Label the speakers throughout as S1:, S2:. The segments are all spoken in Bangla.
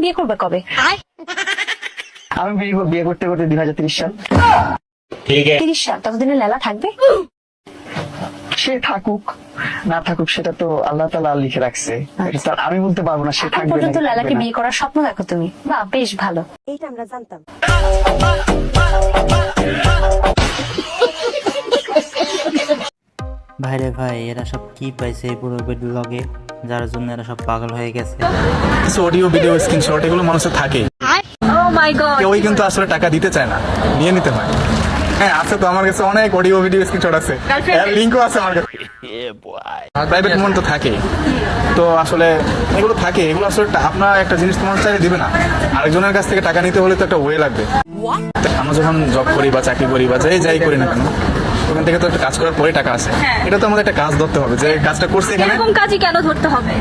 S1: বিয়ে করবে কবে?
S2: আমি বিয়ে করতে করতে 2030 সাল।
S1: 30 সাল? ততদিনে লেলা থাকবে?
S2: সে থাকুক না থাকুক সেটা তো আল্লাহ তাআলা লিখে রাখছে, এটা তো আর আমি বলতে পারবো না সে
S1: এখন
S2: থাকবে
S1: পর্যন্ত
S2: নাকি
S1: লেলাকে
S2: থাকবে না।
S1: বিয়ে করার স্বপ্ন দেখো তুমি, বাহ বেশ ভালো।
S3: এইটা আমরা জানতাম।
S4: ভাইরে ভাই, এরা সব কি পাইছে এই পুরো ব্লগে, যার জন্য এরা সব পাগল হয়ে গেছে।
S5: কিছু অডিও ভিডিও স্ক্রিনশট এগুলো মানুষের থাকে,
S1: ও মাই গড,
S5: কেউই কিন্তু আসলে টাকা দিতে চায় না, নিয়ে নিতে হয়। হ্যাঁ আছে তো, আমার কাছে অনেক অডিও ভিডিও স্ক্রিনশট আছে, এর লিংকও আছে আমার কাছে। আর প্রাইভেট মন তো থাকে, তো আসলে এগুলো থাকে, এগুলো আসলে আপনার একটা জিনিস তোমার চাইলে দিবে না, আরেকজনের কাছ থেকে টাকা নিতে হলে তো একটা ওয়ে লাগবে। আমরা যখন জব করি বা চাকরি করি বা যাই করি না কেন, ওখান থেকে তো একটা কাজ করার পরে টাকা আসে, এটা তো আমাদের একটা কাজ ধরতে হবে যে কাজটা করছে এখানে।
S1: এরকম কাজই কেন ধরতে হবে?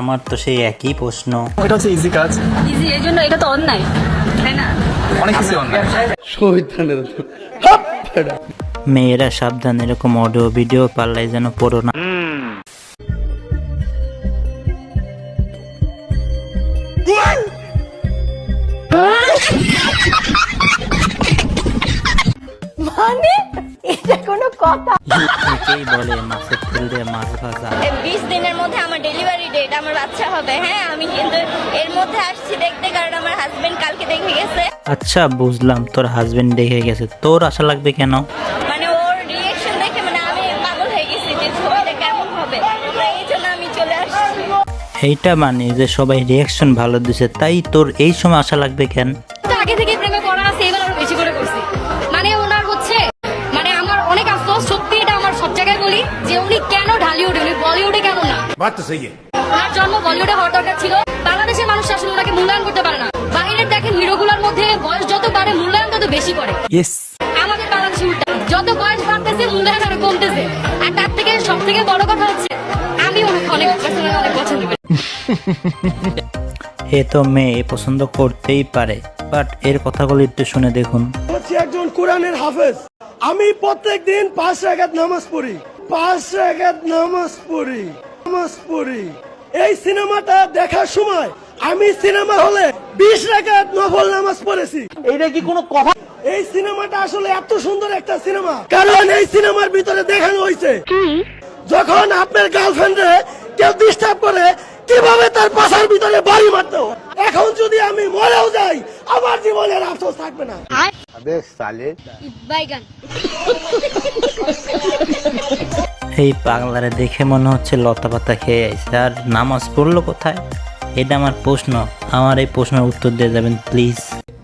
S4: আমার তো সেই একই প্রশ্ন।
S5: এটা হচ্ছে ইজি কাজ,
S1: ইজি, এই জন্য এটা তো অন্যায়, তাই না?
S5: অনেক কিছু অন্যায়।
S4: মেয়েরা সাবধান, এরকম অডিও ভিডিও পাল্লাই যেন পড়ো না।
S3: মানে এটা কোনো কথা?
S4: একেই বলে মাছের তেল দিয়ে মাছ ভাজা।
S6: 20 দিনের মধ্যে আমার ডেলিভারি ডেট, আমার বাচ্চা হবে। হ্যাঁ, আমি কিন্তু এর মধ্যে আসছি দেখতে, কারণ আমার হাজবেন্ড কালকে দেখে গেছে।
S4: আচ্ছা বুঝলাম, তোর হাজবেন্ড দেখে গেছে, তোর আশা লাগবে কেন?
S6: মানে ওর রিয়েকশন দেখে মানে আমি পাগল হয়ে গেছি যে ছবিটা কেমন হবে, এই জন্য আমি চলে আসছি।
S4: এইটা মানে যে সবাই রিয়াকশন ভালো দিছে, তাই তোর এই সময় আশা লাগবে কেন?
S7: তো আগে থেকে প্রেমে পড়া আছে, এবার আরো বেশি করে করছি। মানে ওনার হচ্ছে মানে আমার অনেক আফসোস, সত্যি এটা আমার সব জায়গায় বলি, যে উনি কেন ঢালিউডে, উনি বলিউডে কেন না?
S8: बात तो सही है।
S7: ওনার জন্ম বলিউডে হওয়ার দরকার ছিল। বাংলাদেশের মানুষ আসলে ওনাকে মূল্যায়ন করতে পারে না। বাইরের দেখেন হিরোগুলোর মধ্যে বয়স যত বাড়ে মূল্যায়ন তত বেশি করে। আমাদের বাংলাদেশে উল্টা, যত বয়স বাড়তেছে মূল্যায়ন আরো কমতেছে। আর তার থেকে সব থেকে বড় কথা হচ্ছে আমি ওনাকে অনেক পার্সোনালি অনেক পছন্দ করি।
S4: এ তো মেয়ে পছন্দ করতেই পারে, বাট এর কথাগুলো একটু শুনে দেখুন।
S9: হচ্ছে একজন কোরআনের হাফেজ। আমি প্রত্যেকদিন 5 রাকাত নামাজ পড়ি, 5 রাকাত নামাজ পড়ি। এই সিনেমাটা দেখার সময় আমি সিনেমা হলে 20 রাকাত নফল নামাজ পড়েছি। এইটা কি কোনো কথা? এই সিনেমাটা আসলে এত সুন্দর একটা সিনেমা, কারণ এই সিনেমার ভিতরে দেখানো হয়েছে যখন আপনার গার্লফ্রেন্ডে কেউ ডিস্টার্ব করে কিভাবে তার পাশার ভিতরে বাড়ি মারতে হয়। এখন যদি আমি মরেও যাই আমার জীবনের আফসোস থাকবে না।
S7: বাইগান
S4: এই পাগলারে দেখে মনে হচ্ছে লতা পাতা খেয়ে আইছে, আর নামাজ পড়লো কোথায়? এটা আমার প্রশ্ন, আমার এই প্রশ্নের উত্তর দিয়ে যাবেন প্লিজ।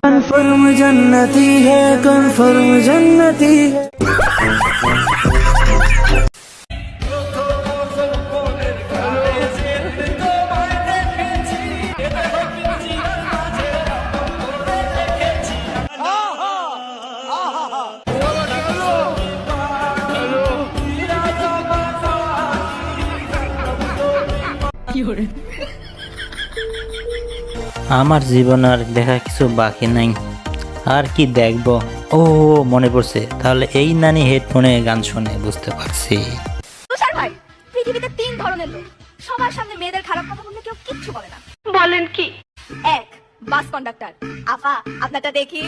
S4: কনফার্ম জান্নাতি হে, কনফার্ম জান্নাতি হে। আমার জীবন আর দেখা কিছু বাকি নাই, আর কি দেখবো? ও মনে পড়ছে, তাহলে এই নানি হেডফোনে গান শুনে, বুঝতে পারছি।
S6: তুষার ভাই, পৃথিবীতে 3 ধরনের লোক, সবার সামনে মেয়েদের খারাপ কথা বললে কেউ কিচ্ছু বলে না।
S1: বলেন কি?
S6: 1, বাস কন্ডাক্টর। আপা আপনারটা দেখি,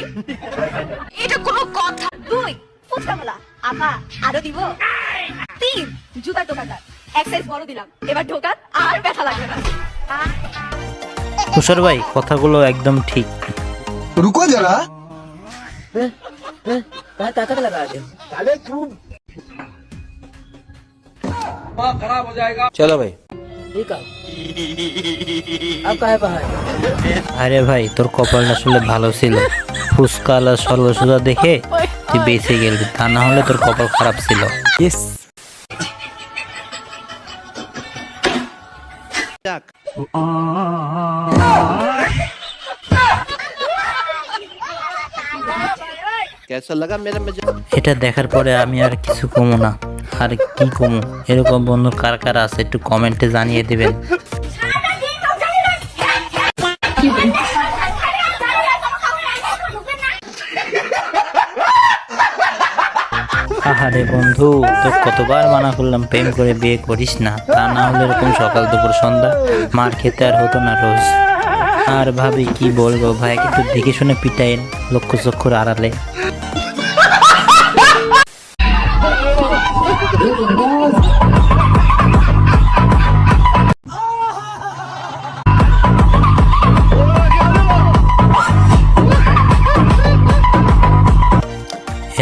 S1: এটা কোনো কথা?
S6: 2, ফুচকাওয়ালা। আপা আরো দিব। 3, জুতার দোকানদার। এক সাইজ বড় দিলাম, এবার ঢোকান আর ব্যথা লাগবে না।
S4: তুষার ভাই কথাগুলো একদম ঠিক।
S8: रुको जरा।
S10: चलो भाई।
S4: আরে ভাই, তোর কপালটা আসলে ভালো ছিল, ফুসকালা সরলসোজা দেখে তুই বেঁচে গেলি, তা না হলে তোর কপাল খারাপ ছিল।
S10: कैसा लगा मेरा मजा?
S4: এটা দেখার পরে আমি আর কিছু কমু না, আর কি কমু। এরকম বন্ধু কার কার আছে একটু কমেন্টে জানিয়ে দিবেন। আহারে বন্ধু, তোর কতবার মানা করলাম প্রেম করে বিয়ে করিস না, তা না হলে এরকম সকাল দুপুর সন্ধ্যা মার খেতে আর হতো না রোজ। আর ভাবি কি বলবো ভাই, কিন্তু দেখে শুনে পিটাইন লক্ষ চক্ষুর আড়ালে।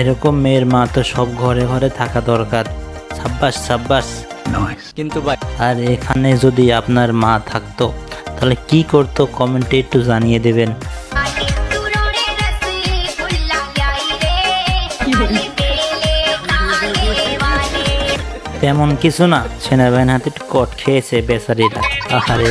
S4: এরকম মেয়ের মা তো সব ঘরে ঘরে থাকা দরকার। সাব্বাস সাব্বাস। কিন্তু ভাই, আর এখানে যদি আপনার মা থাকতো তাহলে কি করতো কমেন্টে একটু জানিয়ে দেবেন। তেমন কিছু না, সেনাবাহিনীর হাতে একটু কট খেয়েছে বেচারিরা। আহারে